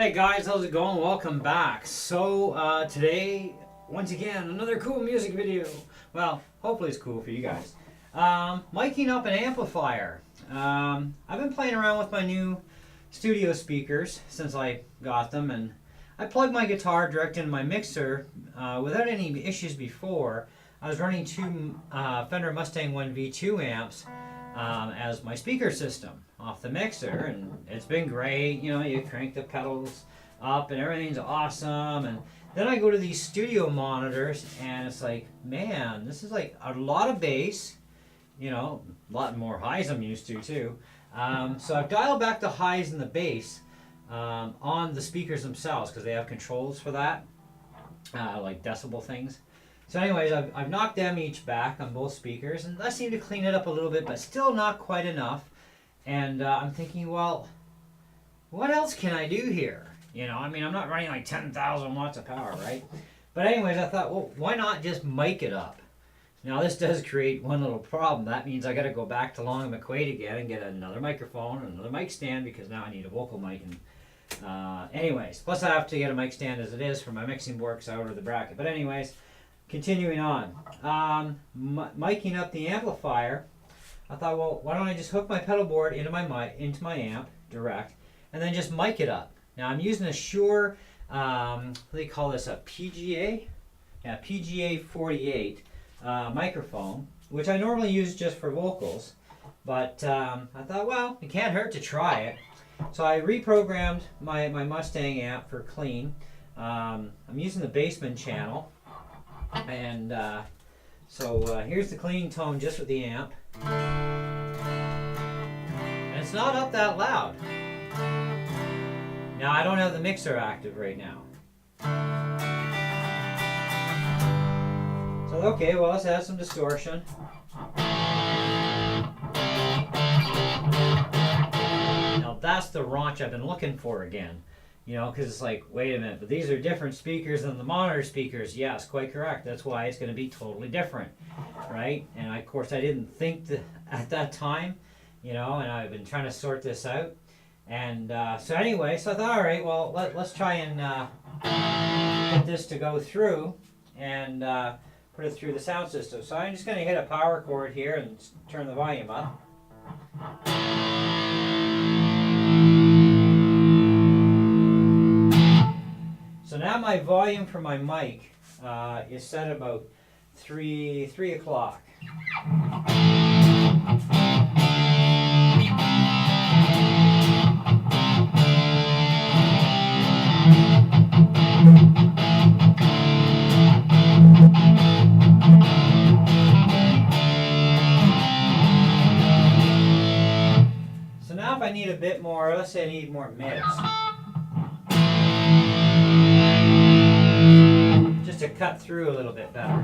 Hey guys, how's it going? Welcome back. So today, once again, another cool music video. Well, hopefully it's cool for you guys. Miking up an amplifier. I've been playing around with my new studio speakers since I got them, and I plugged my guitar direct into my mixer without any issues before. I was running two Fender Mustan 1V2 amps as my speaker system off the mixer, and it's been great. You know, you crank the pedals up and everything's awesome, and then I go to these studio monitors and it's like, man, this is like a lot of bass, you know, a lot more highs I'm used to too. So I've dialed back the highs and the bass on the speakers themselves because they have controls for that, like decibel things. So anyways, I've knocked them each back on both speakers, and that seemed to clean it up a little bit, but still not quite enough. And I'm thinking, well, what else can I do here? You know, I mean, I'm not running like 10,000 watts of power, right? But anyways, I thought, well, why not just mic it up? Now, this does create one little problem. That means I got to go back to Long and McQuaid again and get another microphone, another mic stand, because now I need a vocal mic. And anyways, plus I have to get a mic stand as it is for my mixing board because I ordered the bracket. But anyways, continuing on, miking up the amplifier. I thought, well, why don't I just hook my pedal board into my amp direct, and then just mic it up. Now I'm using a Shure, what do they call this, a PGA? Yeah, PGA48 microphone, which I normally use just for vocals. But I thought, well, it can't hurt to try it. So I reprogrammed my Mustang amp for clean. I'm using the basement channel. And so here's the clean tone just with the amp. And it's not up that loud. Now I don't have the mixer active right now. So okay, well, let's add some distortion. Now that's the raunch I've been looking for again. You know, because it's like, wait a minute, but these are different speakers than the monitor speakers. Yes, quite correct. That's why it's going to be totally different, right? And of course, I didn't think that at that time, you know, and I've been trying to sort this out. And so anyway, so I thought, all right, well, let's try and get this to go through and put it through the sound system. So I'm just going to hit a power chord here and turn the volume up. So now my volume for my mic is set at about 3 o'clock. So now if I need a bit more, let's say I need more mids. Just to cut through a little bit better.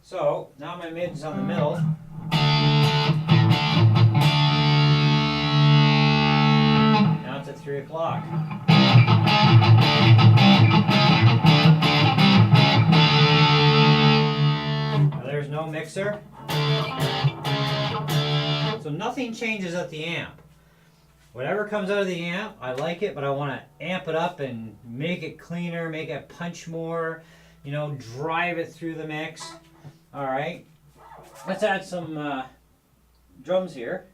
So now my mid's on the middle. Now it's at 3 o'clock. Now there's no mixer. So nothing changes at the amp. Whatever comes out of the amp, I like it, but I want to amp it up and make it cleaner, make it punch more, you know, drive it through the mix. All right, let's add some drums here.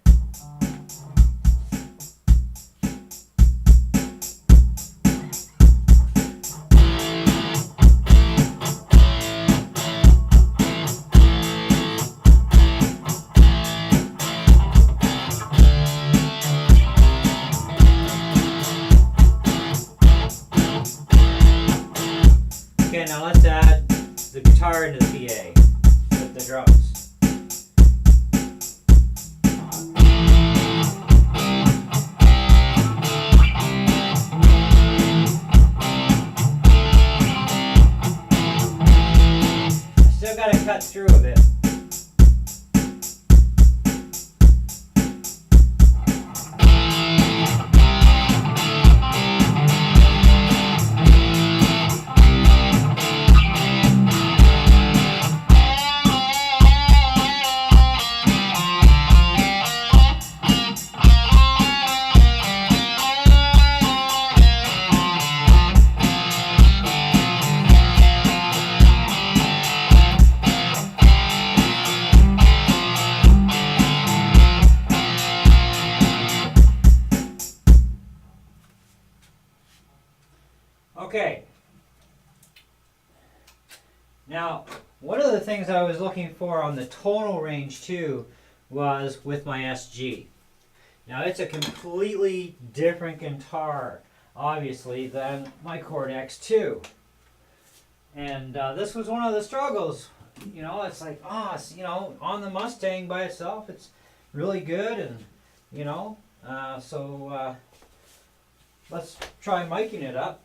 Okay, now let's add the guitar into the PA. The drums. cut through a bit. Okay. Now, one of the things I was looking for on the tonal range too was with my SG. Now, it's a completely different guitar, obviously, than my Chord X2. And this was one of the struggles. You know, it's like, you know, on the Mustang by itself, it's really good, and you know, let's try miking it up.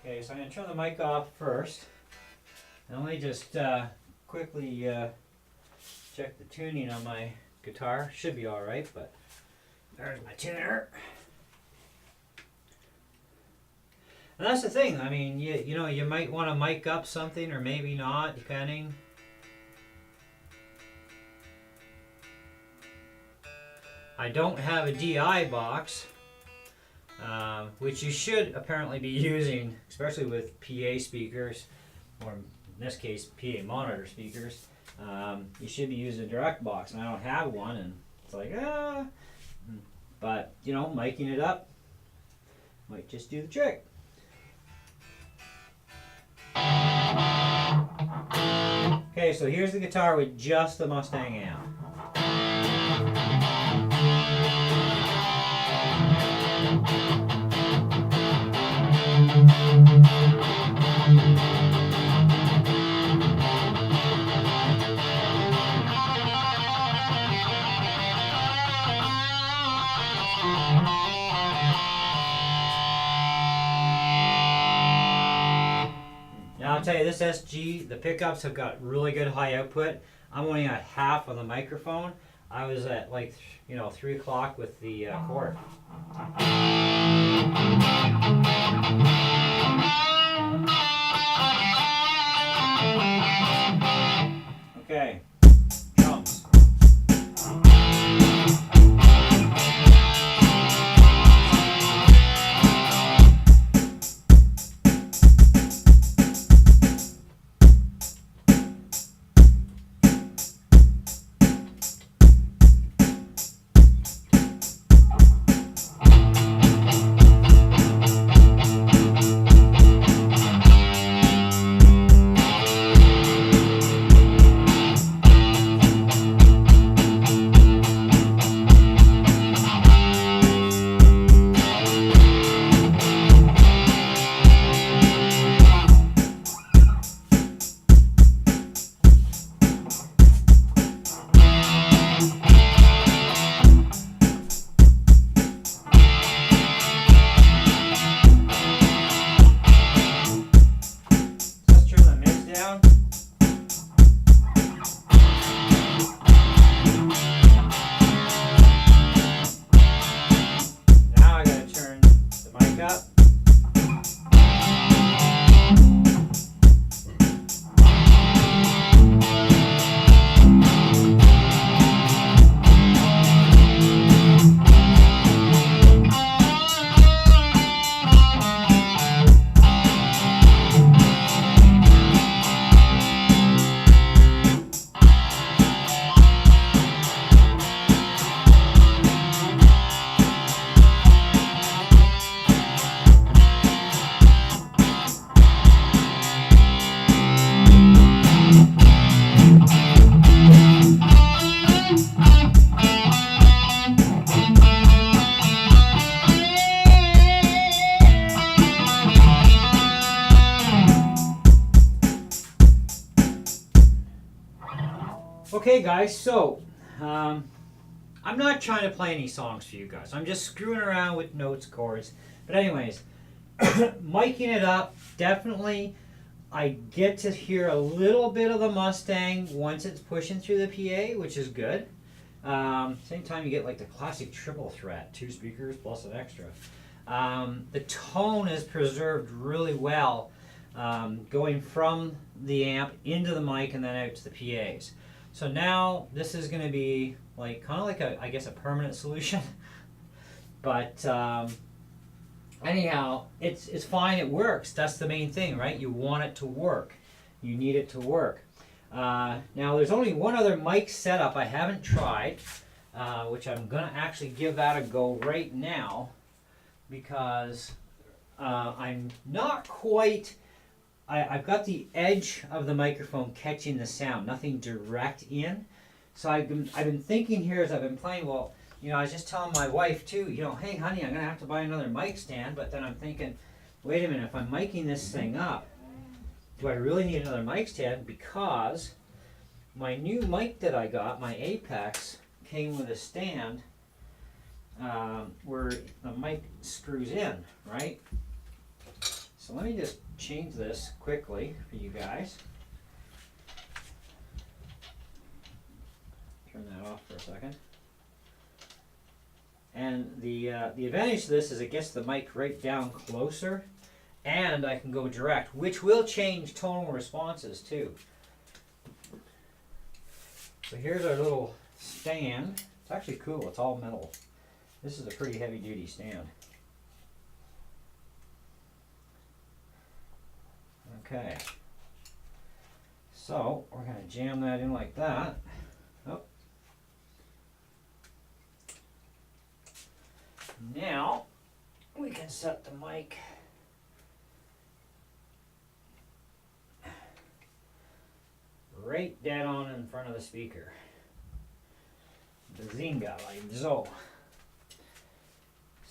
Okay, so I'm going to turn the mic off first. And let me just quickly check the tuning on my guitar. Should be alright, but there's my tuner. And that's the thing, I mean, you know, you might want to mic up something or maybe not, depending. I don't have a DI box. Which you should apparently be using, especially with PA speakers, or in this case, PA monitor speakers. You should be using a direct box, and I don't have one, and it's like, But, you know, miking it up might just do the trick. Okay, so here's the guitar with just the Mustang amp. Now I'll tell you, this SG, the pickups have got really good high output. I'm only at half on the microphone. I was at like, you know, 3 o'clock with the Chord. Okay, drums. Okay guys, so I'm not trying to play any songs for you guys. I'm just screwing around with notes, chords. But anyways, Miking it up, definitely I get to hear a little bit of the Mustang once it's pushing through the PA, which is good. Same time you get like the classic triple threat, 2 speakers plus an extra. The tone is preserved really well, going from the amp into the mic and then out to the PAs. So now this is going to be like kind of like a, I guess, a permanent solution. But anyhow, it's fine. It works. That's the main thing, right? You want it to work. You need it to work. Now there's only one other mic setup I haven't tried, which I'm going to actually give that a go right now, because I'm not quite... I've got the edge of the microphone catching the sound, nothing direct in. So I've been thinking here as I've been playing, well, you know, I was just telling my wife too, you know, hey honey, I'm going to have to buy another mic stand, but then I'm thinking, wait a minute, if I'm miking this thing up, do I really need another mic stand? Because my new mic that I got, my Apex, came with a stand where the mic screws in, right? So let me just change this quickly for you guys. Turn that off for a second. And the advantage to this is it gets the mic right down closer, and I can go direct, which will change tonal responses too. So here's our little stand. It's actually cool. It's all metal. This is a pretty heavy duty stand. Okay, so we're going to jam that in like that. Oh. Now we can set the mic right dead on in front of the speaker. Bazinga, like so.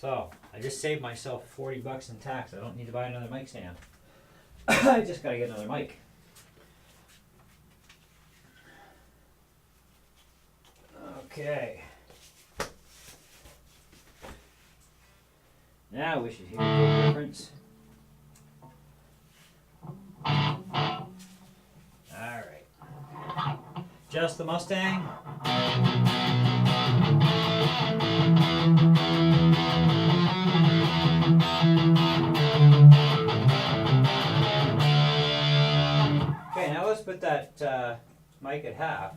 So I just saved myself 40 bucks in tax. I don't need to buy another mic stand. I just gotta get another mic. Okay. Now we should hear the difference. Alright. Just the Mustang. Okay, now let's put that mic at half.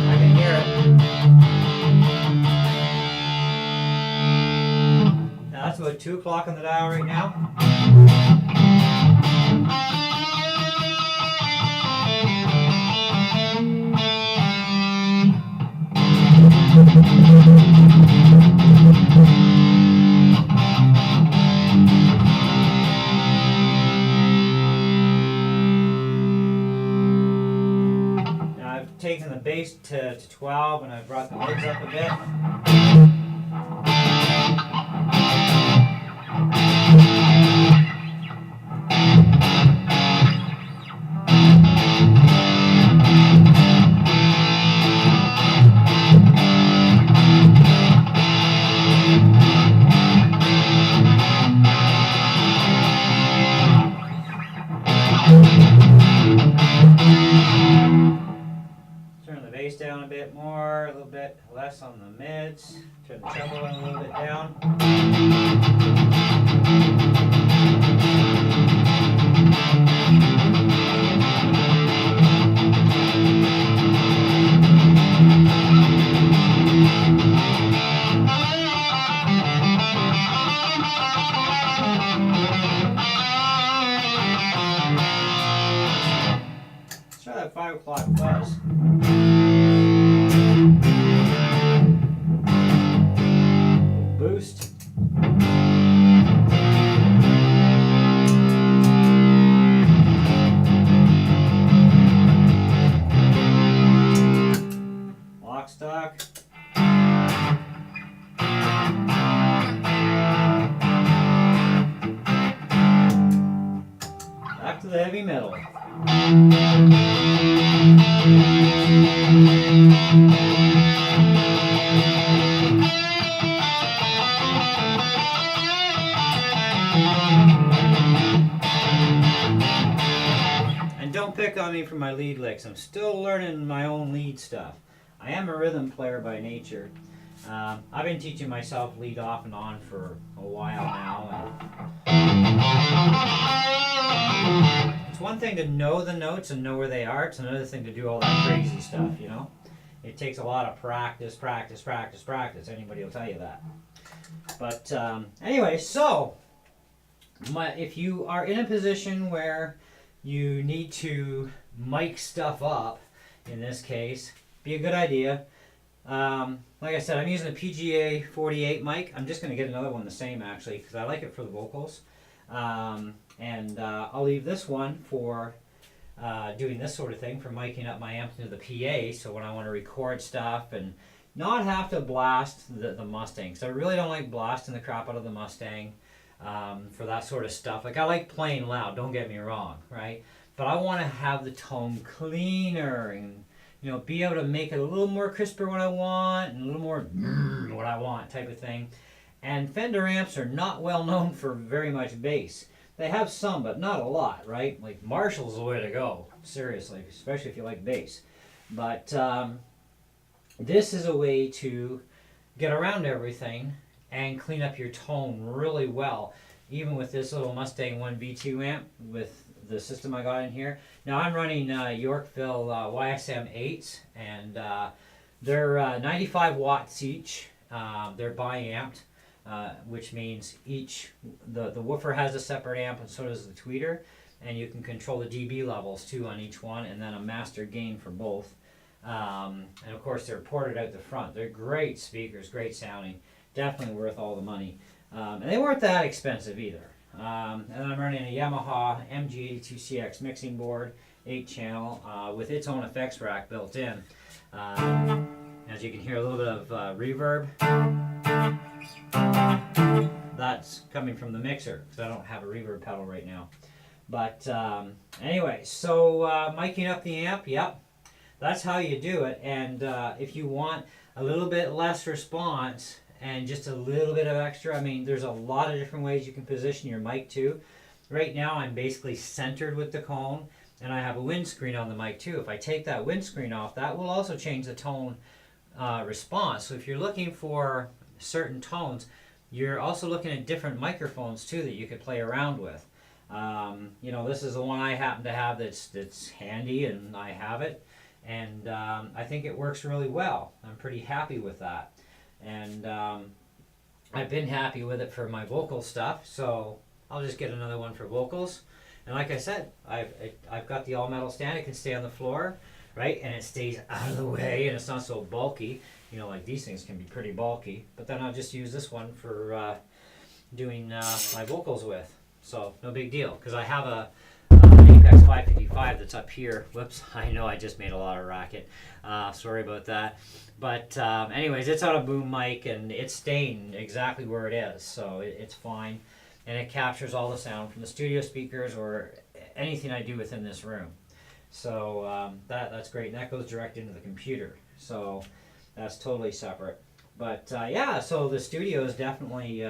I can hear it. Now that's about 2 o'clock on the dial right now. Taken the bass to 12 and I brought the mids up a bit. Down a bit more, a little bit less on the mids. Turn the treble in a little bit down. Let's try that 5 o'clock buzz. Boost. Lock stock. Back to the heavy metal. And don't pick on me for my lead licks. I'm still learning my own lead stuff. I am a rhythm player by nature. I've been teaching myself lead off and on for a while now. It's one thing to know the notes and know where they are. It's another thing to do all that crazy stuff, you know? It takes a lot of practice. Anybody will tell you that. But anyway, so if you are in a position where you need to mic stuff up, in this case, be a good idea. Like I said, I'm using a PGA48 mic. I'm just going to get another one the same, actually, because I like it for the vocals. And I'll leave this one for doing this sort of thing, for micing up my amp into the PA, so when I want to record stuff and not have to blast the Mustang. So I really don't like blasting the crap out of the Mustang for that sort of stuff. Like, I like playing loud, don't get me wrong, right? But I want to have the tone cleaner and, you know, be able to make it a little more crisper when I want and a little more what I want type of thing. And Fender amps are not well known for very much bass. They have some, but not a lot, right? Like, Marshall's the way to go, seriously, especially if you like bass. But this is a way to get around everything and clean up your tone really well, even with this little Mustang 1 V2 amp with the system I got in here. Now I'm running Yorkville YSM8s, and they're 95 watts each. They're bi-amped, which means the woofer has a separate amp, and so does the tweeter, and you can control the dB levels too on each one, and then a master gain for both. And of course they're ported out the front. They're great speakers, great sounding, definitely worth all the money. And they weren't that expensive either. And I'm running a Yamaha MG82cx mixing board, 8-channel, with its own effects rack built in. As you can hear, a little bit of reverb. That's coming from the mixer, because I don't have a reverb pedal right now. But anyway, so miking up the amp, yep, that's how you do it. And if you want a little bit less response and just a little bit of extra, I mean, there's a lot of different ways you can position your mic too. Right now I'm basically centered with the cone, and I have a windscreen on the mic too. If I take that windscreen off, that will also change the tone response. So if you're looking for certain tones, you're also looking at different microphones too that you could play around with. You know, this is the one I happen to have that's handy, and I have it, and I think it works really well. I'm pretty happy with that. And I've been happy with it for my vocal stuff, so I'll just get another one for vocals. And like I said, I've got the all-metal stand. It can stay on the floor, right? And it stays out of the way, and it's not so bulky. You know, like these things can be pretty bulky. But then I'll just use this one for doing my vocals with. So no big deal, because I have an Apex 555 that's up here. Whoops, I know I just made a lot of racket. Sorry about that. But anyways, it's on a boom mic, and it's staying exactly where it is, so it's fine. And it captures all the sound from the studio speakers or anything I do within this room. So that's great, and that goes direct into the computer. So that's totally separate. But yeah, so the studio is definitely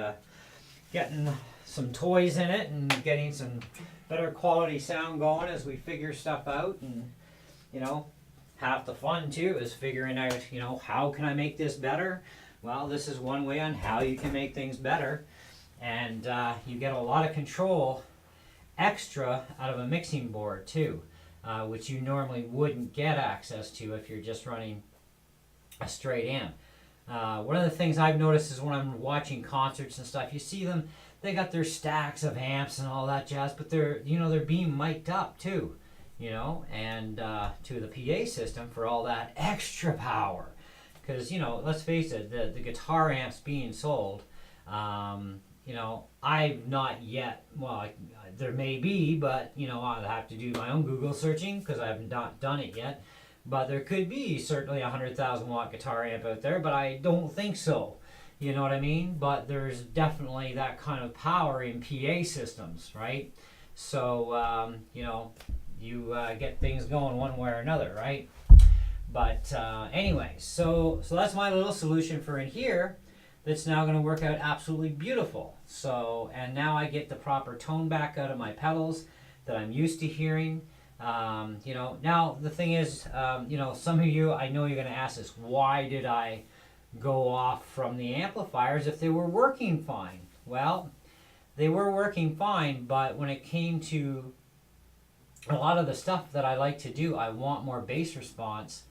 getting some toys in it and getting some better quality sound going as we figure stuff out. And, you know, half the fun too is figuring out, you know, how can I make this better? Well, this is one way on how you can make things better. And you get a lot of control extra out of a mixing board too, which you normally wouldn't get access to if you're just running a straight amp. One of the things I've noticed is when I'm watching concerts and stuff, you see them, they got their stacks of amps and all that jazz, but they're being mic'd up too, you know, and to the PA system for all that extra power. Because, you know, let's face it, the guitar amps being sold, you know, I've not yet, well, there may be, but, you know, I'll have to do my own Google searching because I have not done it yet. But there could be certainly a 100,000 watt guitar amp out there, but I don't think so. You know what I mean? But there's definitely that kind of power in PA systems, right? So, you know, you get things going one way or another, right? But anyway, so that's my little solution for in here. That's now going to work out absolutely beautiful. So, and now I get the proper tone back out of my pedals that I'm used to hearing. You know, now the thing is, you know, some of you, I know you're going to ask this, why did I go off from the amplifiers if they were working fine? Well, they were working fine, but when it came to a lot of the stuff that I like to do, I want more bass response.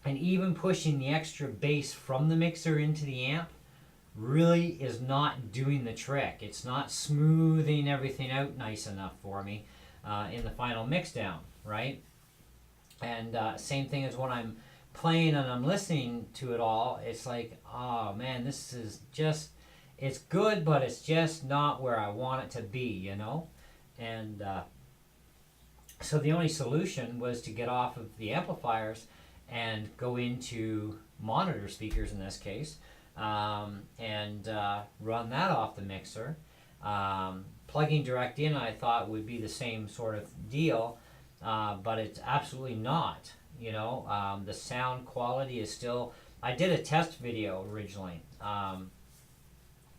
And even pushing the extra bass from the mixer into the amp really is not doing the trick. It's not smoothing everything out nice enough for me in the final mix down, right? And same thing as when I'm playing and I'm listening to it all, it's like, oh man, this is just, it's good, but it's just not where I want it to be, you know? And so the only solution was to get off of the amplifiers and go into monitor speakers in this case, and run that off the mixer. Plugging direct in I thought would be the same sort of deal, but it's absolutely not. You know, the sound quality is still, I did a test video originally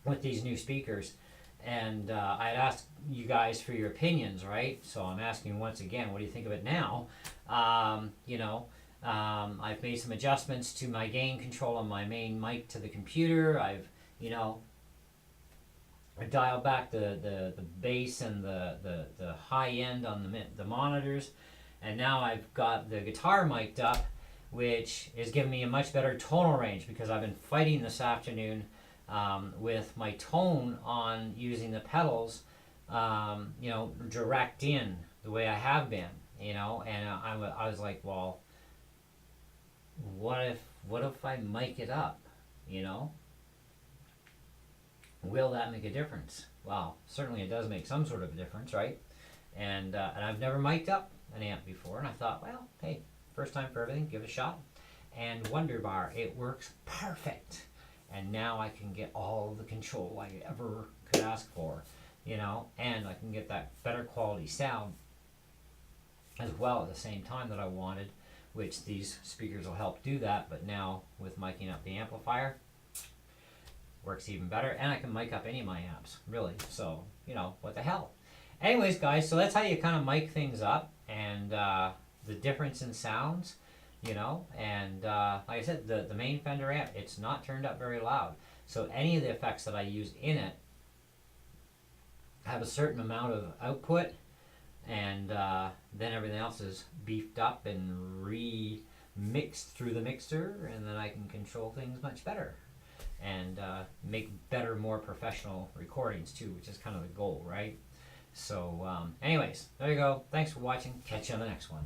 with these new speakers, and I had asked you guys for your opinions, right? So I'm asking once again, what do you think of it now? You know, I've made some adjustments to my gain control on my main mic to the computer. I've, you know, I dialed back the bass and the high end on the monitors, and now I've got the guitar mic'd up, which is giving me a much better tonal range because I've been fighting this afternoon with my tone on using the pedals, you know, direct in the way I have been, you know, and I was like, well, what if I mic it up, you know? Will that make a difference? Well, certainly it does make some sort of a difference, right? And I've never mic'd up an amp before, and I thought, well, hey, first time for everything, give it a shot. And Wonderbar, it works perfect. And now I can get all the control I ever could ask for, you know, and I can get that better quality sound as well at the same time that I wanted, which these speakers will help do that. But now with miking up the amplifier, works even better, and I can mic up any of my amps, really. So, you know, what the hell. Anyways, guys, so that's how you kind of mic things up, and the difference in sounds, you know, and like I said, the main Fender amp, it's not turned up very loud. So any of the effects that I use in it have a certain amount of output, and then everything else is beefed up and remixed through the mixer, and then I can control things much better and make better, more professional recordings too, which is kind of the goal, right? So anyways, there you go. Thanks for watching. Catch you on the next one.